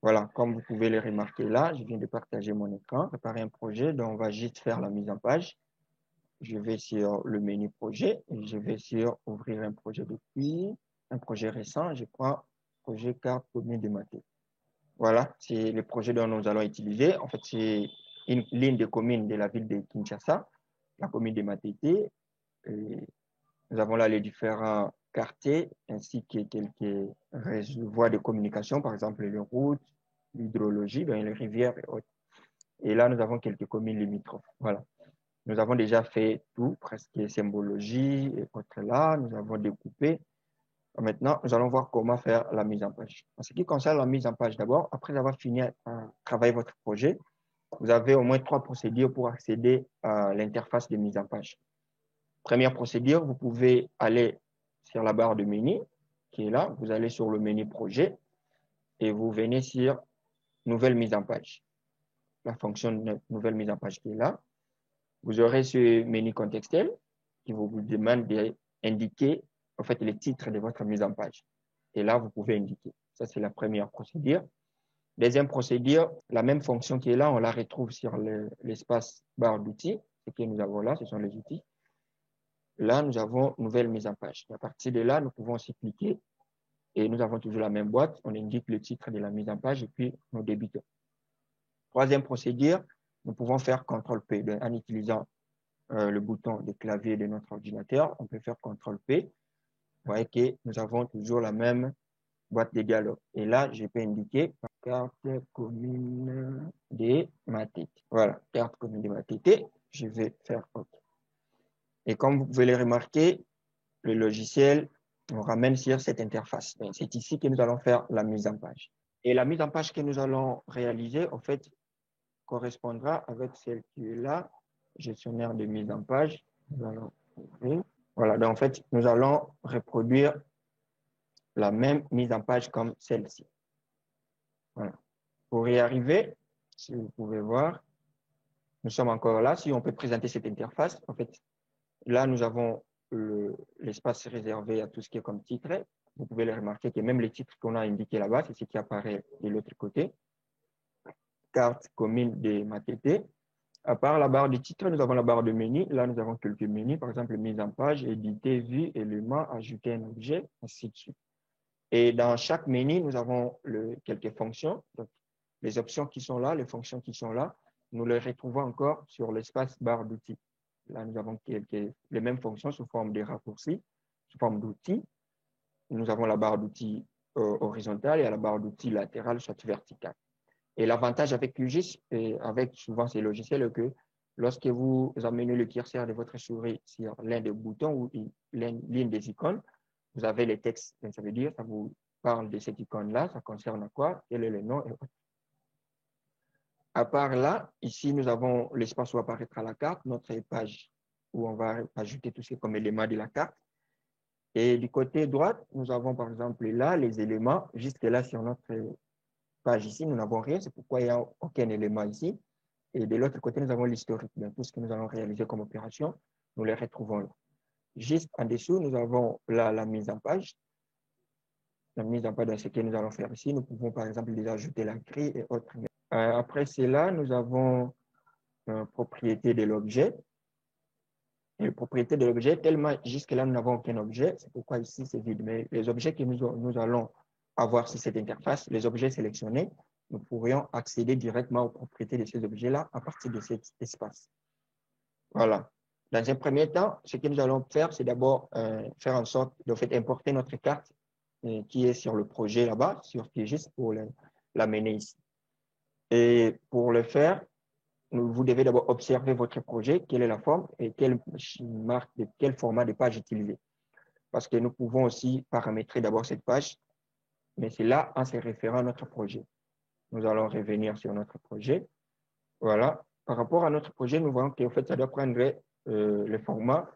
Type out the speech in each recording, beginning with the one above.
Voilà, comme vous pouvez le remarquer là, je viens de partager mon écran, préparer un projet, donc on va juste faire la mise en page. Je vais sur le menu projet et je vais sur ouvrir un projet depuis, un projet récent. Je prends projet carte commune de Maté. Voilà, c'est le projet dont nous allons utiliser. En fait, c'est une ligne de commune de la ville de Kinshasa, la commune de Matete. Nous avons là les différents quartiers ainsi que quelques voies de communication, par exemple les routes, l'hydrologie, les rivières et autres. Et là, nous avons quelques communes limitrophes. Voilà. Nous avons déjà fait tout, presque symbologie et autres là. Nous avons découpé. Maintenant, nous allons voir comment faire la mise en page. En ce qui concerne la mise en page, d'abord, après avoir fini à travailler votre projet, vous avez au moins 3 procédures pour accéder à l'interface de mise en page. Première procédure, vous pouvez aller sur la barre de menu qui est là. Vous allez sur le menu projet et vous venez sur nouvelle mise en page. La fonction nouvelle mise en page qui est là. Vous aurez ce menu contextuel qui vous demande d'indiquer en fait le titre de votre mise en page. Et là, vous pouvez indiquer. Ça, c'est la première procédure. Deuxième procédure, la même fonction qui est là, on la retrouve sur l'espace barre d'outils. Ce que nous avons là, ce sont les outils. Là, nous avons nouvelle mise en page. Et à partir de là, nous pouvons aussi cliquer et nous avons toujours la même boîte. On indique le titre de la mise en page et puis nous débutons. Troisième procédure, nous pouvons faire CTRL-P en utilisant le bouton de clavier de notre ordinateur. On peut faire CTRL-P. Vous voyez que nous avons toujours la même boîte de dialogue. Et là, je peux indiquer carte commune de Matete. Voilà, carte commune de Matete. Je vais faire OK. Et comme vous pouvez le remarquer, le logiciel nous ramène sur cette interface. C'est ici que nous allons faire la mise en page. Et la mise en page que nous allons réaliser, en fait, correspondra avec celle qui est là, gestionnaire de mise en page. Nous allons ouvrir. Voilà, donc en fait, nous allons reproduire la même mise en page comme celle-ci. Voilà. Pour y arriver, si vous pouvez voir, nous sommes encore là. Si on peut présenter cette interface, en fait, là, nous avons l'espace réservé à tout ce qui est comme titre. Vous pouvez le remarquer que même les titres qu'on a indiqués là-bas, c'est ce qui apparaît de l'autre côté. Carte commune de Matete. À part la barre de titre, nous avons la barre de menu. Là, nous avons quelques menus, par exemple, mise en page, éditer, vue, élément, ajouter un objet, ainsi de suite. Et dans chaque menu, nous avons quelques fonctions. Donc, les options qui sont là, les fonctions qui sont là, nous les retrouvons encore sur l'espace barre d'outils. Là, nous avons les mêmes fonctions sous forme de raccourcis, sous forme d'outils. Nous avons la barre d'outils horizontale et la barre d'outils latérale, soit verticale. Et l'avantage avec QGIS et avec souvent ces logiciels est que lorsque vous amenez le curseur de votre souris sur l'un des boutons ou l'une des icônes, vous avez les textes. Donc, ça veut dire, ça vous parle de cette icône-là, ça concerne quoi, quel est le nom et autres. À part là, ici, nous avons l'espace où apparaîtra la carte, notre page où on va ajouter tout ce qui est comme élément de la carte. Et du côté droit, nous avons par exemple là les éléments. Jusque là, sur notre page ici, nous n'avons rien. C'est pourquoi il n'y a aucun élément ici. Et de l'autre côté, nous avons l'historique. Donc, tout ce que nous allons réaliser comme opération, nous les retrouvons là. Juste en dessous, nous avons là la mise en page. La mise en page de ce que nous allons faire ici. Nous pouvons par exemple déjà ajouter la grille et autres. Après cela, nous avons propriété de l'objet. Et propriété de l'objet, tellement jusque-là, nous n'avons aucun objet. C'est pourquoi ici, c'est vide. Mais les objets que nous allons avoir sur cette interface, les objets sélectionnés, nous pourrions accéder directement aux propriétés de ces objets-là à partir de cet espace. Voilà. Dans un premier temps, ce que nous allons faire, c'est d'abord faire en sorte de importer notre carte qui est sur le projet là-bas, sur QGIS, pour l'amener ici. Et pour le faire, vous devez d'abord observer votre projet, quelle est la forme et quelle marque, quel format de page utiliser. Parce que nous pouvons aussi paramétrer d'abord cette page, mais c'est là en se référant à notre projet. Nous allons revenir sur notre projet. Voilà. Par rapport à notre projet, nous voyons qu'en fait, ça doit prendre le format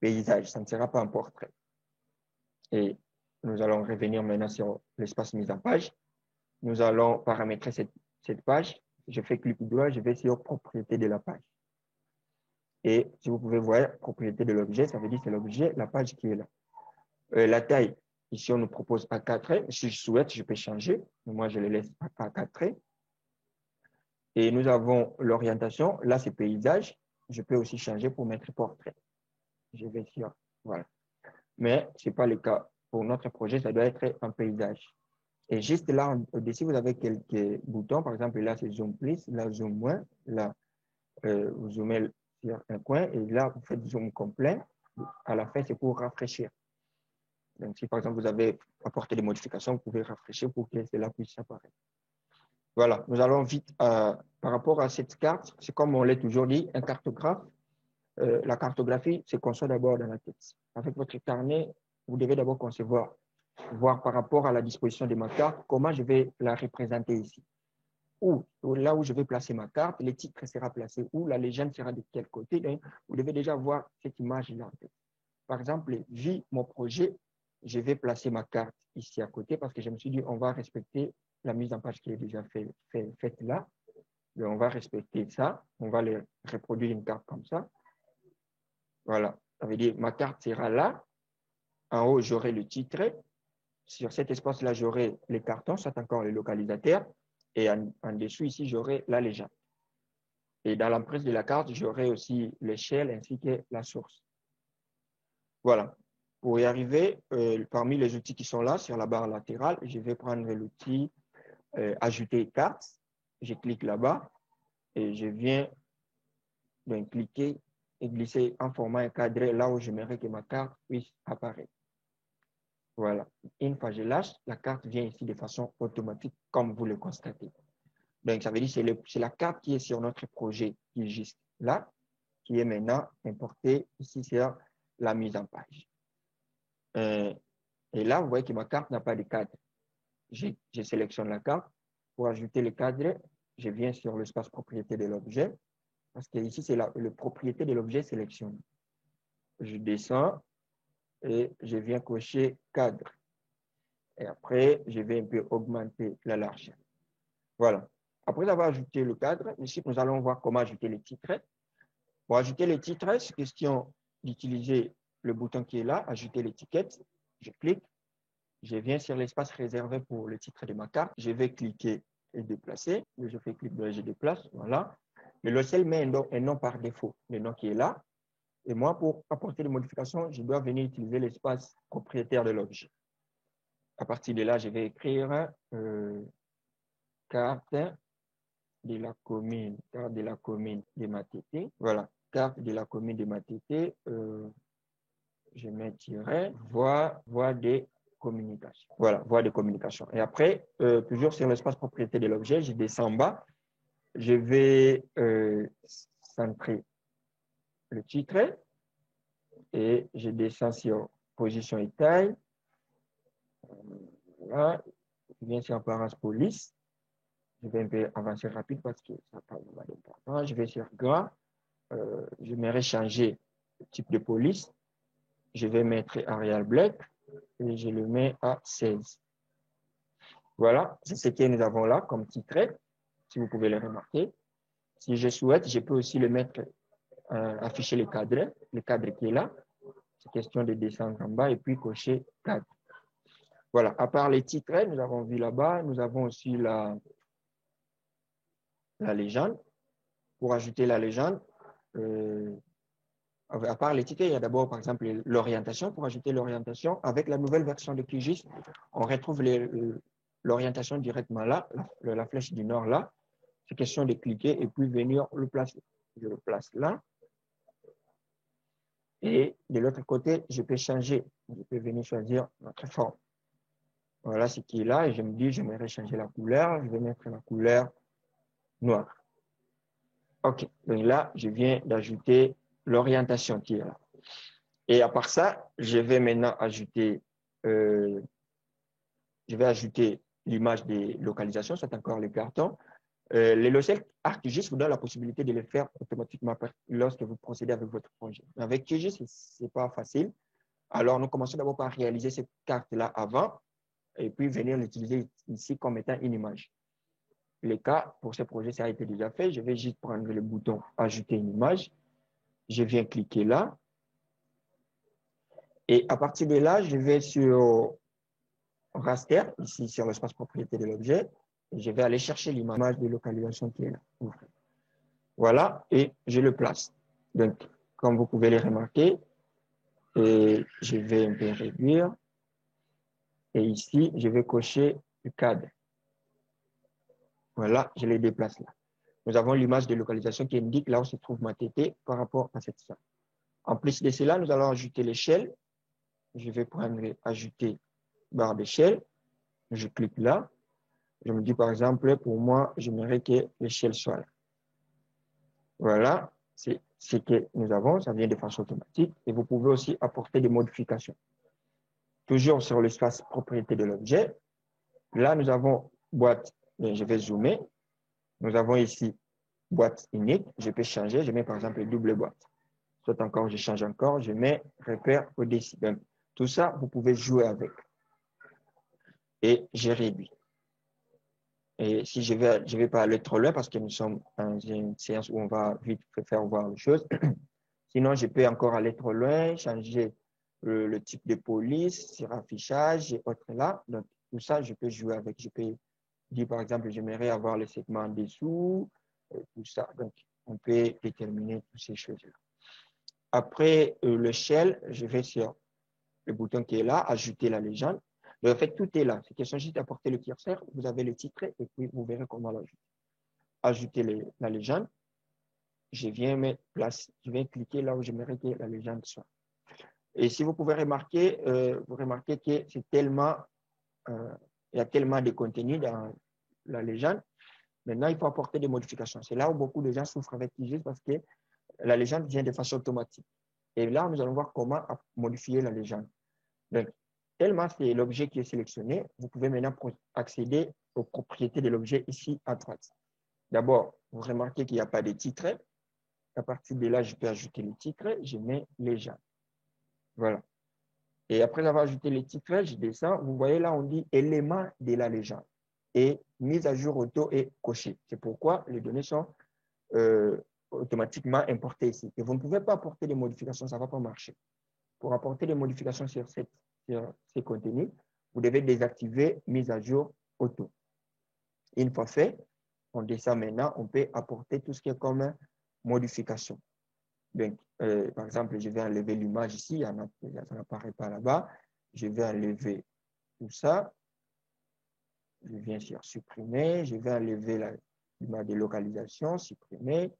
paysage. Ça ne sera pas un portrait. Et nous allons revenir maintenant sur l'espace mise en page. Nous allons paramétrer cette page. Je fais clic droit, je vais sur propriété de la page. Et si vous pouvez voir, propriété de l'objet, ça veut dire c'est l'objet, la page qui est là. La taille, Ici, on nous propose A4 traits. Si je souhaite, je peux changer. Moi, je le laisse à A4 traits. Et nous avons l'orientation. Là, c'est paysage. Je peux aussi changer pour mettre portrait. Je vais sur, voilà. Mais ce n'est pas le cas. Pour notre projet, ça doit être un paysage. Et juste là, au-dessus, vous avez quelques boutons. Par exemple, là, c'est zoom plus, là, zoom moins. Là, vous zoomez sur un coin. Et là, vous faites zoom complet. À la fin, c'est pour rafraîchir. Donc, si par exemple, vous avez apporté des modifications, vous pouvez rafraîchir pour que cela puisse apparaître. Voilà, nous allons vite par rapport à cette carte. C'est comme on l'a toujours dit, un cartographe. La cartographie se conçoit d'abord dans la tête. Avec votre carnet, vous devez d'abord concevoir, voir par rapport à la disposition de ma carte, comment je vais la représenter ici. Ou là où je vais placer ma carte, le titre sera placé où, la légende sera de quel côté. Donc, vous devez déjà voir cette image-là. Par exemple, vu mon projet, je vais placer ma carte ici à côté parce que je me suis dit, on va respecter la mise en page qui est déjà faite là. Donc, on va respecter ça. On va reproduire une carte comme ça. Voilà. Ça veut dire ma carte sera là. En haut, j'aurai le titre. Sur cet espace-là, j'aurai les cartons, c'est encore le localisateur. Et en dessous, ici, j'aurai la légende. Et dans l'emprise de la carte, j'aurai aussi l'échelle ainsi que la source. Voilà. Pour y arriver, parmi les outils qui sont là, sur la barre latérale, je vais prendre l'outil Ajouter carte. Je clique là-bas et je viens donc cliquer et glisser en format encadré là où j'aimerais que ma carte puisse apparaître. Voilà. Une fois que je lâche, la carte vient ici de façon automatique, comme vous le constatez. Donc, ça veut dire que c'est la carte qui est sur notre projet qui est juste là, qui est maintenant importée ici sur la mise en page. Et là, vous voyez que ma carte n'a pas de cadre. Je sélectionne la carte. Pour ajouter le cadre, je viens sur l'espace propriété de l'objet, parce que ici, c'est le propriété de l'objet sélectionné. Je descends et je viens cocher cadre. Et après, je vais un peu augmenter la largeur. Voilà. Après avoir ajouté le cadre, ici, nous allons voir comment ajouter les titres. Pour ajouter les titres, c'est question d'utiliser le bouton qui est là, ajouter l'étiquette. Je clique. Je viens sur l'espace réservé pour le titre de ma carte. Je vais cliquer et déplacer. Je fais clic droit, je déplace. Voilà. Le logiciel met un nom par défaut, le nom qui est là. Et moi, pour apporter des modifications, je dois venir utiliser l'espace propriétaire de l'objet. À partir de là, je vais écrire carte de la commune de Matete. Voilà, carte de la commune de Matete. Je mets tiret, voie de communication. Voilà, voie de communication. Et après, toujours sur l'espace propriété de l'objet, je descends en bas. Je vais centrer le titre et je descends sur position et taille. Voilà, je viens sur apparence police. Je vais un peu avancer rapide parce que ça parle d'important. Je vais sur gras. Je vais changer le type de police. Je vais mettre Arial Black et je le mets à 16. Voilà, c'est ce que nous avons là comme titre, si vous pouvez le remarquer. Si je souhaite, je peux aussi le mettre, afficher le cadre qui est là. C'est question de descendre en bas et puis cocher cadre. Voilà, à part les titres, nous avons vu là-bas, nous avons aussi la légende. Pour ajouter la légende, à part les titres, il y a d'abord, par exemple, l'orientation. Pour ajouter l'orientation, avec la nouvelle version de QGIS, on retrouve l'orientation directement là, la flèche du nord là. C'est question de cliquer et puis venir le placer. Je le place là. Et de l'autre côté, je peux changer. Je peux venir choisir notre forme. Voilà ce qui est là. Et je me dis, j'aimerais changer la couleur. Je vais mettre la couleur noire. OK. Donc là, je viens d'ajouter l'orientation qui est là. Et à part ça, je vais maintenant ajouter, l'image des localisations, c'est encore le carton. Les logiciels ArcGIS vous donnent la possibilité de le faire automatiquement lorsque vous procédez avec votre projet. Avec QGIS, ce n'est pas facile. Alors, nous commençons d'abord par réaliser cette carte-là avant et puis venir l'utiliser ici comme étant une image. Le cas pour ce projet, ça a été déjà fait. Je vais juste prendre le bouton « Ajouter une image ». Je viens cliquer là. Et à partir de là, je vais sur raster, ici sur l'espace propriété de l'objet, et je vais aller chercher l'image de localisation qui est là. Voilà, et je le place. Donc, comme vous pouvez le remarquer, et je vais un peu réduire, et ici, je vais cocher le cadre. Voilà, je les déplace là. Nous avons l'image de localisation qui indique là où se trouve ma TT par rapport à cette salle. En plus de cela, nous allons ajouter l'échelle. Je vais prendre ajouter barre d'échelle. Je clique là. Je me dis par exemple, pour moi, j'aimerais que l'échelle soit là. Voilà, c'est ce que nous avons. Ça vient de façon automatique. Et vous pouvez aussi apporter des modifications. Toujours sur l'espace propriété de l'objet. Là, nous avons boîte. Je vais zoomer. Nous avons ici boîte unique. Je peux changer. Je mets par exemple double boîte. Soit encore, je change encore. Je mets repère au-dessus. Donc, tout ça, vous pouvez jouer avec. Et je réduis. Et si je vais pas aller trop loin parce que nous sommes dans une séance où on va vite faire voir les choses. Sinon, je peux encore aller trop loin, changer le type de police, sur affichage et autres là. Donc, tout ça, je peux jouer avec. Je peux dire, par exemple, j'aimerais avoir le segment en dessous, tout ça. Donc, on peut déterminer toutes ces choses-là. Après le shell, je vais sur le bouton qui est là, ajouter la légende. En fait, tout est là. C'est question juste d'apporter le curseur. Vous avez le titre et puis vous verrez comment l'ajouter. Ajouter la légende. Je viens cliquer là où j'aimerais que la légende soit. Et si vous pouvez remarquer, vous remarquez que c'est tellement, il y a tellement de contenu dans la légende. Maintenant, il faut apporter des modifications. C'est là où beaucoup de gens souffrent avec QGIS parce que la légende vient de façon automatique. Et là, nous allons voir comment modifier la légende. Donc, tellement c'est l'objet qui est sélectionné, vous pouvez maintenant accéder aux propriétés de l'objet ici à droite. D'abord, vous remarquez qu'il n'y a pas de titre. À partir de là, je peux ajouter le titre. Je mets légende. Voilà. Et après avoir ajouté les titres, je descends. Vous voyez là, on dit élément de la légende. Et mise à jour auto est cochée. C'est pourquoi les données sont automatiquement importées ici. Et vous ne pouvez pas apporter des modifications, ça ne va pas marcher. Pour apporter des modifications sur ces contenus, vous devez désactiver mise à jour auto. Une fois fait, on descend maintenant, on peut apporter tout ce qui est comme modification. Donc, par exemple, je vais enlever l'image ici, ça n'apparaît pas là-bas. Je vais enlever tout ça. Je viens sur supprimer. Je vais enlever l'image de localisation, supprimer.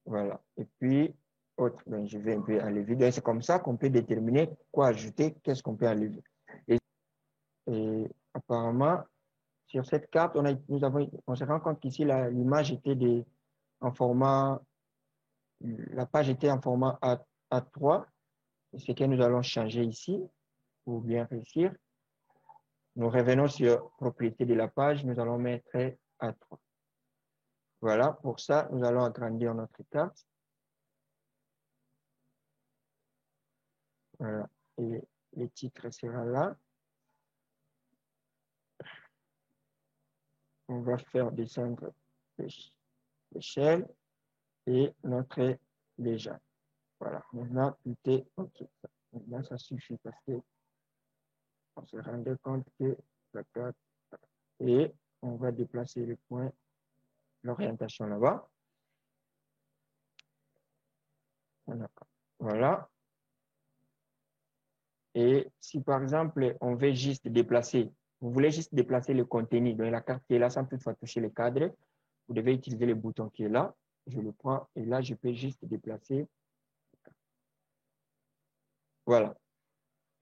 Voilà. Et puis, autre, donc je vais un peu enlever. Donc, c'est comme ça qu'on peut déterminer quoi ajouter, qu'est-ce qu'on peut enlever. Et apparemment, sur cette carte, on se rend compte qu'ici, l'image était en format, la page était en format A3. Ce que nous allons changer ici pour bien réussir. Nous revenons sur propriété de la page. Nous allons mettre A3. Voilà, pour ça, nous allons agrandir notre carte. Voilà, et le titre sera là. On va faire descendre l'échelle et notre légende. Voilà, maintenant tout est OK. Maintenant, ça suffit parce que on se rendait compte que la carte et on va déplacer le point, l'orientation là-bas. Voilà. Et si par exemple, on veut juste déplacer, vous voulez juste déplacer le contenu, donc la carte qui est là sans toutefois toucher le cadre, vous devez utiliser le bouton qui est là. Je le prends et là, je peux juste déplacer. Voilà.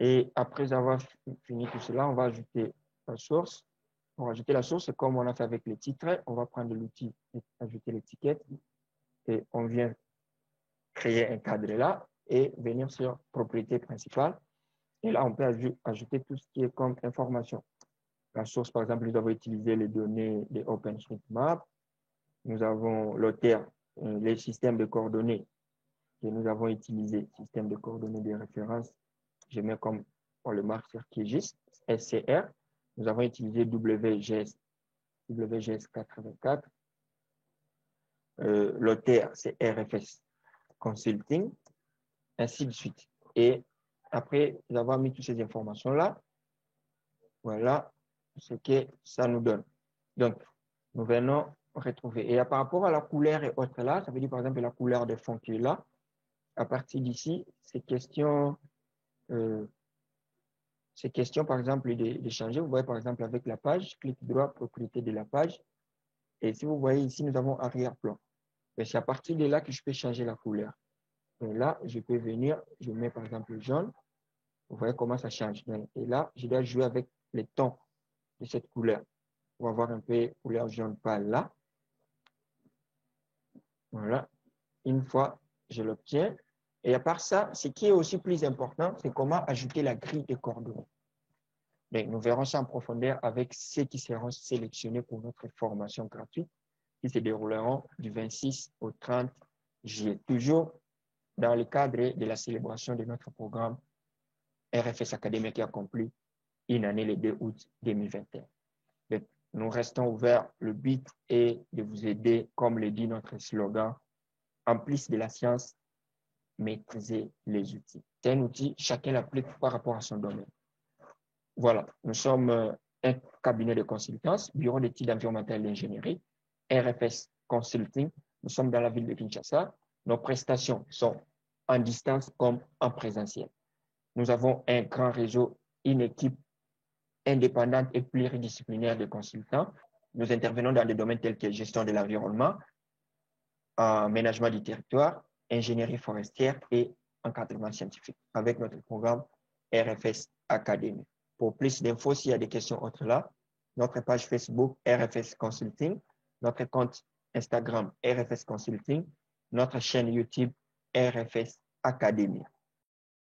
Et après avoir fini tout cela, on va ajouter la source. Pour ajouter la source, comme on a fait avec les titres, on va prendre l'outil ajouter l'étiquette et on vient créer un cadre là et venir sur propriété principale. Et là, on peut ajouter tout ce qui est comme information. La source, par exemple, nous avons utilisé les données de OpenStreetMap. Nous avons l'auteur, les systèmes de coordonnées que nous avons utilisés, système de coordonnées de référence. Je mets comme on le marque sur QGIS, SCR. Nous avons utilisé WGS 84. L'auteur, c'est RFS Consulting, ainsi de suite. Et après avoir mis toutes ces informations-là, voilà ce que ça nous donne. Donc, nous venons retrouver. Et par rapport à la couleur et autres là, ça veut dire par exemple la couleur de fond qui est là. À partir d'ici, c'est question, par exemple de changer. Vous voyez par exemple avec la page, clic droit, propriété de la page. Et si vous voyez ici, nous avons arrière-plan. Et c'est à partir de là que je peux changer la couleur. Et là, je peux venir, je mets par exemple le jaune. Vous voyez comment ça change. Et là, je dois jouer avec les tons de cette couleur. On va voir un peu couleur jaune pâle là. Voilà. Une fois, je l'obtiens. Et à part ça, ce qui est aussi plus important, c'est comment ajouter la grille de coordonnées. Donc, nous verrons ça en profondeur avec ceux qui seront sélectionnés pour notre formation gratuite qui se dérouleront du 26 au 30 juillet. Toujours dans le cadre de la célébration de notre programme RFS Academy qui a conclu une année le 2 août 2021. Donc, nous restons ouverts. Le but est de vous aider, comme le dit notre slogan, en plus de la science, maîtriser les outils. C'est un outil, chacun l'applique par rapport à son domaine. Voilà, nous sommes un cabinet de consultance, bureau d'études environnementales et d'ingénierie, RFS Consulting. Nous sommes dans la ville de Kinshasa. Nos prestations sont en distance comme en présentiel. Nous avons un grand réseau, une équipe indépendante et pluridisciplinaire de consultants. Nous intervenons dans des domaines tels que gestion de l'environnement, aménagement du territoire, ingénierie forestière et encadrement scientifique avec notre programme RFS Academy. Pour plus d'infos, s'il y a des questions autres là, notre page Facebook RFS Consulting, notre compte Instagram RFS Consulting, notre chaîne YouTube RFS Academy.